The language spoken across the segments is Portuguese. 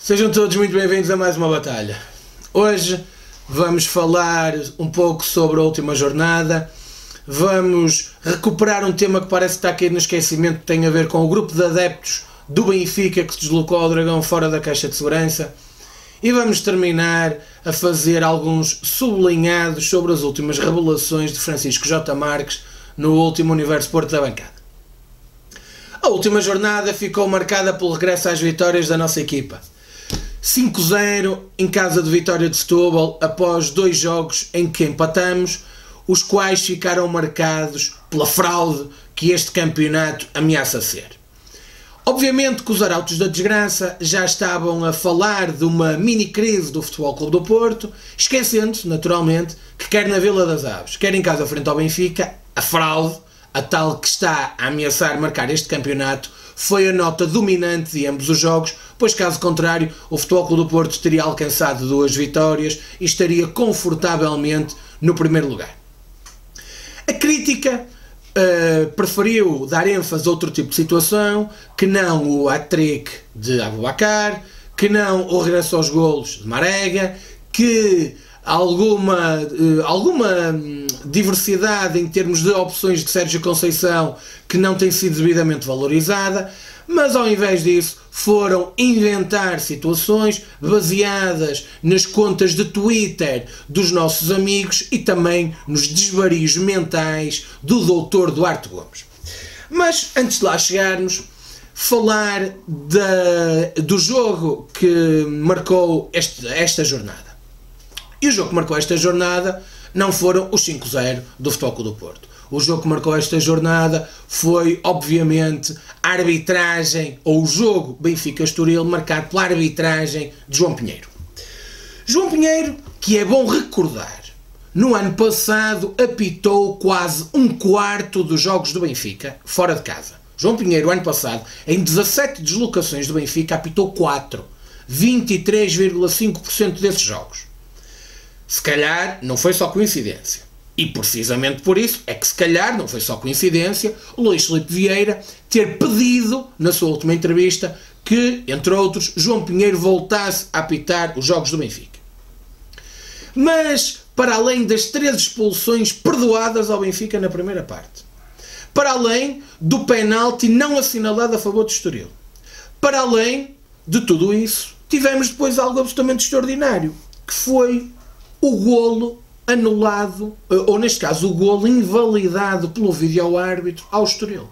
Sejam todos muito bem-vindos a mais uma batalha. Hoje vamos falar um pouco sobre a última jornada. Vamos recuperar um tema que parece estar a cair no esquecimento, que tem a ver com o grupo de adeptos do Benfica que se deslocou ao Dragão fora da caixa de segurança. E vamos terminar a fazer alguns sublinhados sobre as últimas revelações de Francisco J. Marques no último Universo Porto da Bancada. A última jornada ficou marcada pelo regresso às vitórias da nossa equipa. 5-0 em casa de Vitória de Setúbal após 2 jogos em que empatamos, os quais ficaram marcados pela fraude que este campeonato ameaça ser. Obviamente que os arautos da desgraça já estavam a falar de uma mini-crise do Futebol Clube do Porto, esquecendo-se, naturalmente, que quer na Vila das Aves, quer em casa frente ao Benfica, a fraude, a tal que está a ameaçar marcar este campeonato, foi a nota dominante de ambos os jogos, pois caso contrário, o Futebol Clube do Porto teria alcançado 2 vitórias e estaria confortavelmente no primeiro lugar. A crítica preferiu dar ênfase a outro tipo de situação, que não o hat-trick de Aboubakar, que não o regresso aos golos de Marega, que alguma diversidade em termos de opções de Sérgio Conceição que não tem sido devidamente valorizada, mas ao invés disso foram inventar situações baseadas nas contas de Twitter dos nossos amigos e também nos desvarios mentais do Dr. Duarte Gomes. Mas antes de lá chegarmos, falar do jogo que marcou esta jornada. E o jogo que marcou esta jornada não foram os 5-0 do Futebol Clube do Porto. O jogo que marcou esta jornada foi, obviamente, a arbitragem, ou o jogo Benfica-Estoril, marcado pela arbitragem de João Pinheiro. João Pinheiro, que é bom recordar, no ano passado apitou quase 1/4 dos jogos do Benfica, fora de casa. João Pinheiro, ano passado, em 17 deslocações do Benfica, apitou 4, 23,5% desses jogos. Se calhar não foi só coincidência. E precisamente por isso é que se calhar não foi só coincidência o Luís Filipe Vieira ter pedido na sua última entrevista que, entre outros, João Pinheiro voltasse a apitar os jogos do Benfica. Mas, para além das 3 expulsões perdoadas ao Benfica na primeira parte, para além do penalti não assinalado a favor do Estoril, para além de tudo isso, tivemos depois algo absolutamente extraordinário, que foi o golo anulado, ou neste caso o golo invalidado pelo vídeo-árbitro ao Estoril.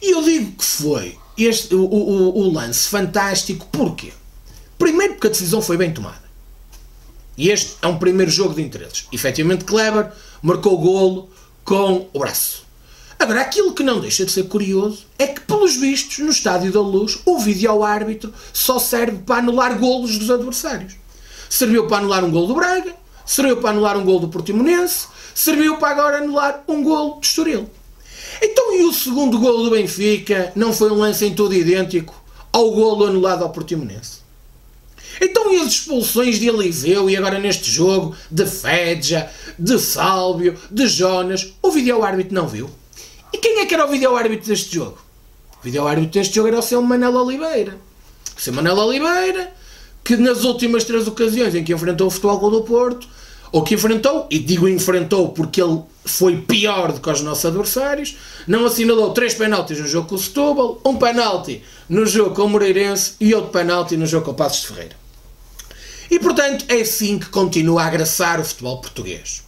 E eu digo que foi o lance fantástico, porquê? Primeiro porque a decisão foi bem tomada. E este é um primeiro jogo de interesses. Efetivamente Kleber marcou o golo com o braço. Agora, aquilo que não deixa de ser curioso é que, pelos vistos, no Estádio da Luz, o vídeo-árbitro só serve para anular golos dos adversários. Serviu para anular um golo do Braga, serviu para anular um golo do Portimonense, serviu para agora anular um golo do Estoril. Então, e o segundo golo do Benfica não foi um lance em tudo idêntico ao golo anulado ao Portimonense? Então, e as expulsões de Eliseu e agora neste jogo de Fedja, de Sálvio, de Jonas, o vídeo-árbitro não viu? E quem é que era o vídeo-árbitro deste jogo? O vídeo-árbitro deste jogo era o seu Manel Oliveira. O seu Manel Oliveira, que nas últimas 3 ocasiões em que enfrentou o Futebol Clube do Porto, ou que enfrentou, e digo enfrentou porque ele foi pior do que os nossos adversários, não assinalou 3 penaltis no jogo com o Setúbal, 1 penalti no jogo com o Moreirense e outro penalti no jogo com o Passos de Ferreira. E portanto é assim que continua a agraçar o futebol português.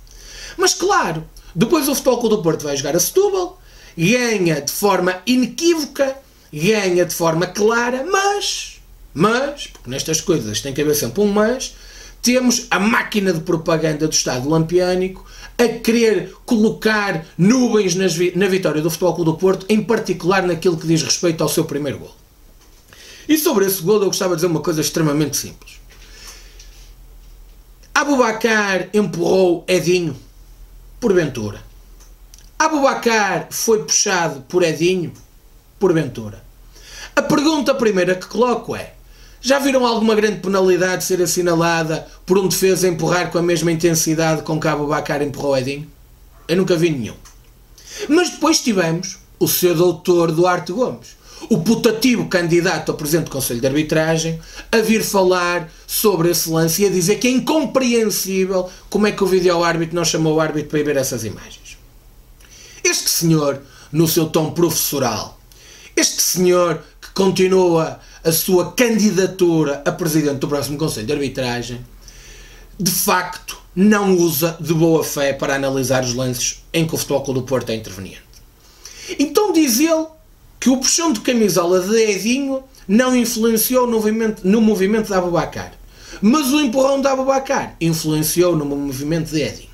Mas claro, depois o Futebol Clube do Porto vai jogar a Setúbal, ganha de forma inequívoca, ganha de forma clara, mas, porque nestas coisas tem que haver sempre um mas, temos a máquina de propaganda do Estado lampiânico a querer colocar nuvens na vitória do Futebol Clube do Porto, em particular naquilo que diz respeito ao seu primeiro golo. E sobre esse golo eu gostava de dizer uma coisa extremamente simples. Aboubakar empurrou Edinho, porventura. Aboubakar foi puxado por Edinho, porventura. A pergunta primeira que coloco é: já viram alguma grande penalidade ser assinalada por um defesa empurrar com a mesma intensidade com que Aboubakar empurrou Edinho? Eu nunca vi nenhum. Mas depois tivemos o seu doutor Duarte Gomes, o putativo candidato a presidente do Conselho de Arbitragem a vir falar sobre esse lance e a dizer que é incompreensível como é que o vídeo-árbitro não chamou o árbitro para ir ver essas imagens. Este senhor, no seu tom professoral, este senhor que continua a sua candidatura a presidente do próximo Conselho de Arbitragem, de facto não usa de boa fé para analisar os lances em que o Futebol Clube do Porto é interveniente. Então diz ele que o puxão de camisola de Edinho não influenciou no movimento de Aboubakar, mas o empurrão de Aboubakar influenciou no movimento de Edinho.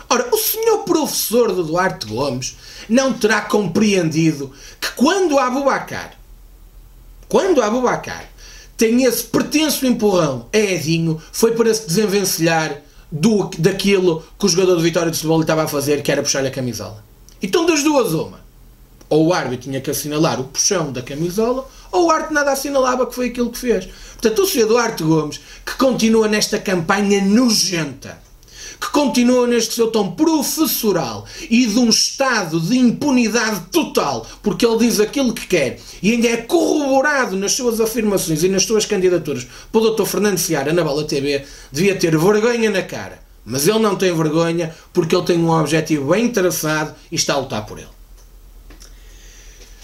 Ora, o senhor professor de Duarte Gomes não terá compreendido que quando Aboubakar tem esse pretenso empurrão a Edinho, foi para se desenvencilhar daquilo que o jogador do Vitória de Setúbal lhe estava a fazer, que era puxar-lhe a camisola. Então das duas uma. Ou o árbitro tinha que assinalar o puxão da camisola, ou o árbitro nada assinalava que foi aquilo que fez. Portanto, o senhor Duarte Gomes, que continua nesta campanha nojenta, que continua neste seu tom professoral e de um estado de impunidade total, porque ele diz aquilo que quer e ainda é corroborado nas suas afirmações e nas suas candidaturas para o Dr. Fernando Seara na Bola TV, devia ter vergonha na cara. Mas ele não tem vergonha porque ele tem um objetivo bem traçado e está a lutar por ele.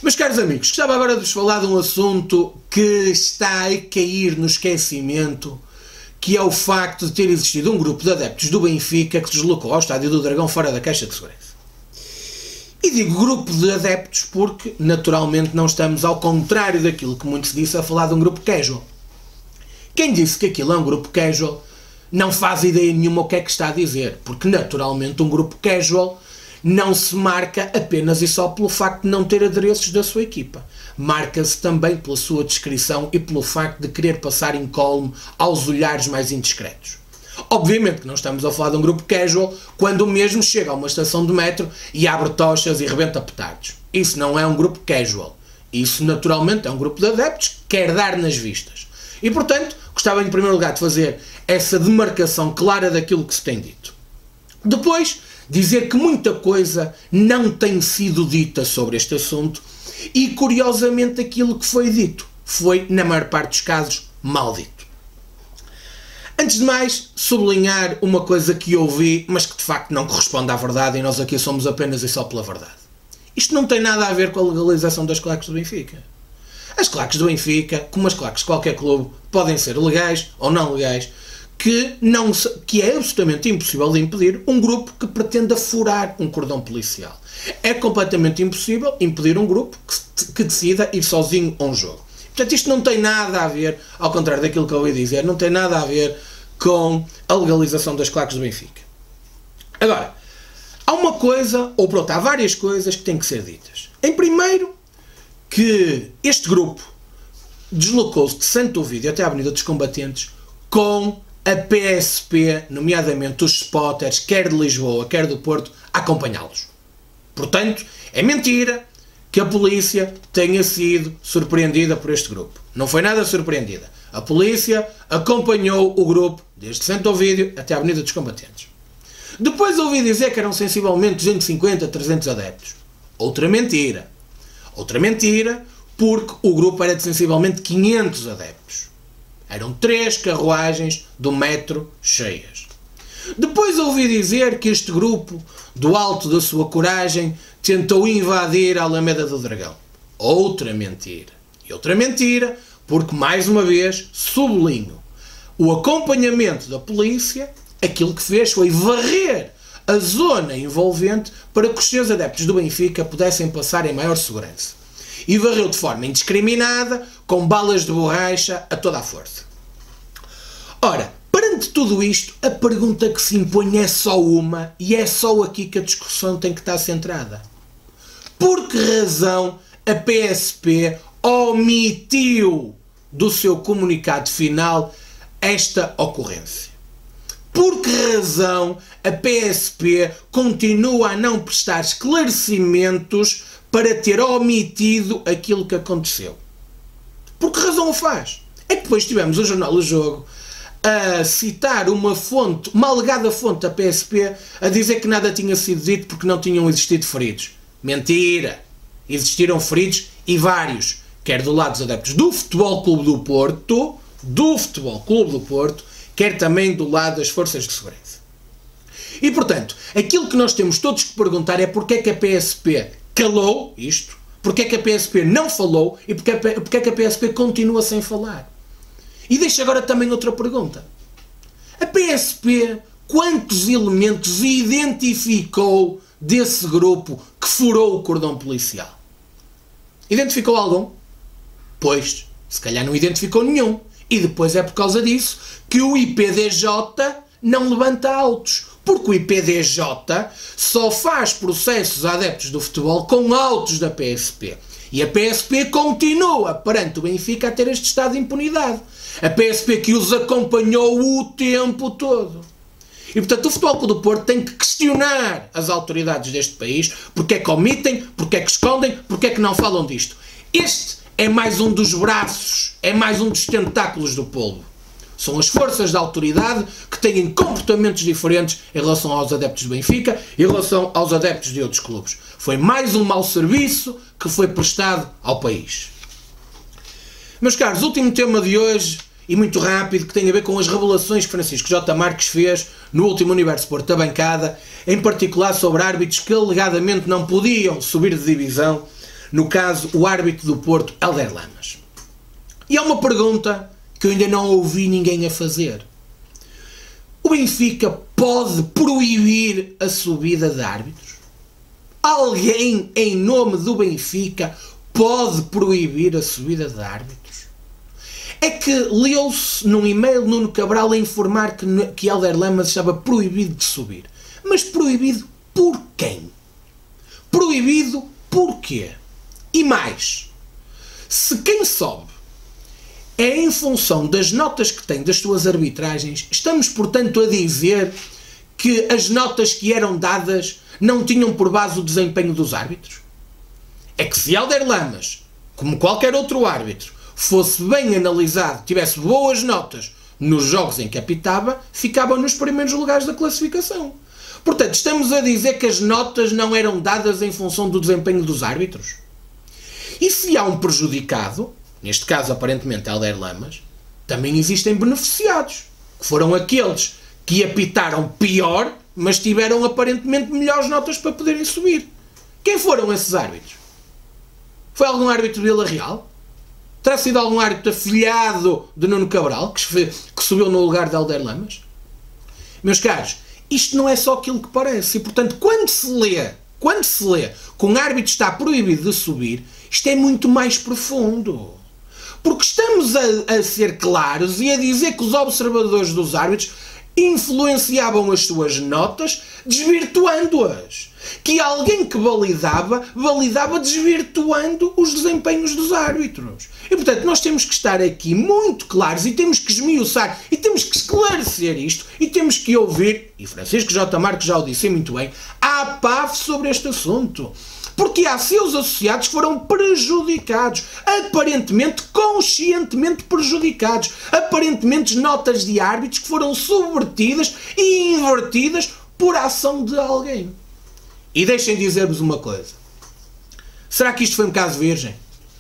Meus caros amigos, gostava agora de vos falar de um assunto que está a cair no esquecimento, que é o facto de ter existido um grupo de adeptos do Benfica que se deslocou ao Estádio do Dragão fora da caixa de segurança. E digo grupo de adeptos porque, naturalmente, não estamos, ao contrário daquilo que muito se disse, a falar de um grupo casual. Quem disse que aquilo é um grupo casual não faz ideia nenhuma o que é que está a dizer, porque, naturalmente, um grupo casual não se marca apenas e só pelo facto de não ter adereços da sua equipa. Marca-se também pela sua descrição e pelo facto de querer passar incólume aos olhares mais indiscretos. Obviamente que não estamos a falar de um grupo casual quando o mesmo chega a uma estação de metro e abre tochas e rebenta petardos. Isso não é um grupo casual. Isso, naturalmente, é um grupo de adeptos que quer dar nas vistas. E, portanto, gostava em primeiro lugar de fazer essa demarcação clara daquilo que se tem dito. Depois, dizer que muita coisa não tem sido dita sobre este assunto e, curiosamente, aquilo que foi dito foi, na maior parte dos casos, mal dito. Antes de mais, sublinhar uma coisa que ouvi, mas que de facto não corresponde à verdade e nós aqui somos apenas e só pela verdade. Isto não tem nada a ver com a legalização das claques do Benfica. As claques do Benfica, como as claques de qualquer clube, podem ser legais ou não legais, que é absolutamente impossível de impedir um grupo que pretenda furar um cordão policial. É completamente impossível impedir um grupo que decida ir sozinho a um jogo. Portanto, isto não tem nada a ver, ao contrário daquilo que eu ouvi dizer, não tem nada a ver com a legalização das claques do Benfica. Agora, há uma coisa, ou pronto, há várias coisas que têm que ser ditas. Em primeiro, que este grupo deslocou-se de Santo Ovídio até à Avenida dos Combatentes com a PSP, nomeadamente os spotters, quer de Lisboa, quer do Porto, a acompanhá-los. Portanto, é mentira que a polícia tenha sido surpreendida por este grupo. Não foi nada surpreendida. A polícia acompanhou o grupo desde Santo Ovídio até à Avenida dos Combatentes. Depois ouvi dizer que eram sensivelmente 250, 300 adeptos. Outra mentira. Outra mentira, porque o grupo era de sensivelmente 500 adeptos. Eram 3 carruagens do metro cheias. Depois ouvi dizer que este grupo, do alto da sua coragem, tentou invadir a Alameda do Dragão. Outra mentira. E outra mentira, porque, mais uma vez, sublinho, o acompanhamento da polícia, aquilo que fez foi varrer a zona envolvente para que os seus adeptos do Benfica pudessem passar em maior segurança. E varreu de forma indiscriminada, com balas de borracha a toda a força. Ora, perante tudo isto, a pergunta que se impõe é só uma, e é só aqui que a discussão tem que estar centrada. Por que razão a PSP omitiu do seu comunicado final esta ocorrência? Por que razão a PSP continua a não prestar esclarecimentos para ter omitido aquilo que aconteceu? Por que razão o faz? É que depois tivemos o Jornal do Jogo a citar uma fonte, uma alegada fonte da PSP, a dizer que nada tinha sido dito porque não tinham existido feridos. Mentira! Existiram feridos e vários. quer do lado dos adeptos do Futebol Clube do Porto, quer também do lado das forças de segurança. E, portanto, aquilo que nós temos todos que perguntar é porque é que a PSP calou isto, porque é que a PSP não falou e porque é que a PSP continua sem falar. E deixo agora também outra pergunta. A PSP, quantos elementos identificou desse grupo que furou o cordão policial? Identificou algum? Pois, se calhar não identificou nenhum. E depois é por causa disso que o IPDJ não levanta autos. Porque o IPDJ só faz processos a adeptos do futebol com autos da PSP. E a PSP continua perante o Benfica a ter este estado de impunidade. A PSP que os acompanhou o tempo todo. E, portanto, o Futebol Clube do Porto tem que questionar as autoridades deste país porque é que omitem, porque é que escondem, porque é que não falam disto. Este é mais um dos braços, é mais um dos tentáculos do polvo. São as forças da autoridade que têm comportamentos diferentes em relação aos adeptos do Benfica e em relação aos adeptos de outros clubes. Foi mais um mau serviço que foi prestado ao país. Meus caros, último tema de hoje, e muito rápido, que tem a ver com as revelações que Francisco J. Marques fez no último Universo Porto da bancada, em particular sobre árbitros que alegadamente não podiam subir de divisão, no caso, o árbitro do Porto, Hélder Lamas. E há uma pergunta que eu ainda não ouvi ninguém a fazer. O Benfica pode proibir a subida de árbitros? Alguém, em nome do Benfica, pode proibir a subida de árbitros? É que leu-se num e-mail Nuno Cabral a informar que Hélder Lamas estava proibido de subir. Mas proibido por quem? Proibido por quê? E mais, se quem sobe é em função das notas que tem das suas arbitragens, estamos, portanto, a dizer que as notas que eram dadas não tinham por base o desempenho dos árbitros? É que se Hélder Lamas, como qualquer outro árbitro, fosse bem analisado, tivesse boas notas nos jogos em que apitava, ficava nos primeiros lugares da classificação. Portanto, estamos a dizer que as notas não eram dadas em função do desempenho dos árbitros? E se há um prejudicado, neste caso aparentemente Hélder Lamas, também existem beneficiados, que foram aqueles que apitaram pior, mas tiveram aparentemente melhores notas para poderem subir. Quem foram esses árbitros? Foi algum árbitro de Vila Real? Terá sido algum árbitro afilhado de Nuno Cabral, que subiu no lugar de Hélder Lamas? Meus caros, isto não é só aquilo que parece. E, portanto, quando se lê que um árbitro está proibido de subir, isto é muito mais profundo. Porque estamos a ser claros e a dizer que os observadores dos árbitros influenciavam as suas notas, desvirtuando-as. Que alguém que validava desvirtuando os desempenhos dos árbitros. E, portanto, nós temos que estar aqui muito claros e temos que esmiuçar e temos que esclarecer isto e temos que ouvir, e Francisco J. Marques já o disse muito bem, a APAF sobre este assunto. Porque há seus associados que foram prejudicados, aparentemente, conscientemente prejudicados, aparentemente notas de árbitros que foram subvertidas e invertidas por ação de alguém. E deixem dizer-vos uma coisa. Será que isto foi um caso virgem?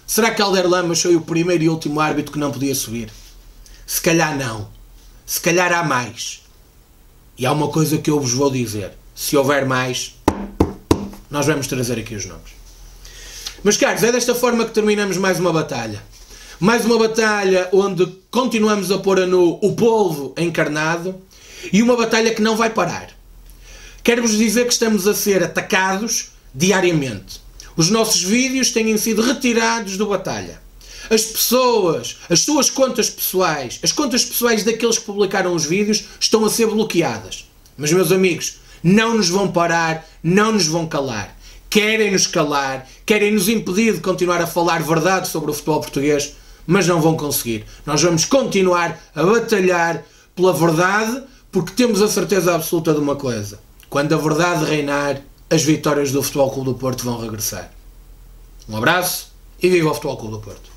Será que Hélder Lamas foi o primeiro e último árbitro que não podia subir? Se calhar não. Se calhar há mais. E há uma coisa que eu vos vou dizer. Se houver mais, nós vamos trazer aqui os nomes. Meus caros, é desta forma que terminamos mais uma batalha. Mais uma batalha onde continuamos a pôr a nu o polvo encarnado e uma batalha que não vai parar. Quero-vos dizer que estamos a ser atacados diariamente. Os nossos vídeos têm sido retirados do Batalha. As pessoas, as suas contas pessoais, as contas pessoais daqueles que publicaram os vídeos estão a ser bloqueadas. Mas, meus amigos, não nos vão parar, não nos vão calar. Querem nos calar, querem nos impedir de continuar a falar verdade sobre o futebol português, mas não vão conseguir. Nós vamos continuar a batalhar pela verdade, porque temos a certeza absoluta de uma coisa. Quando a verdade reinar, as vitórias do Futebol Clube do Porto vão regressar. Um abraço e viva o Futebol Clube do Porto.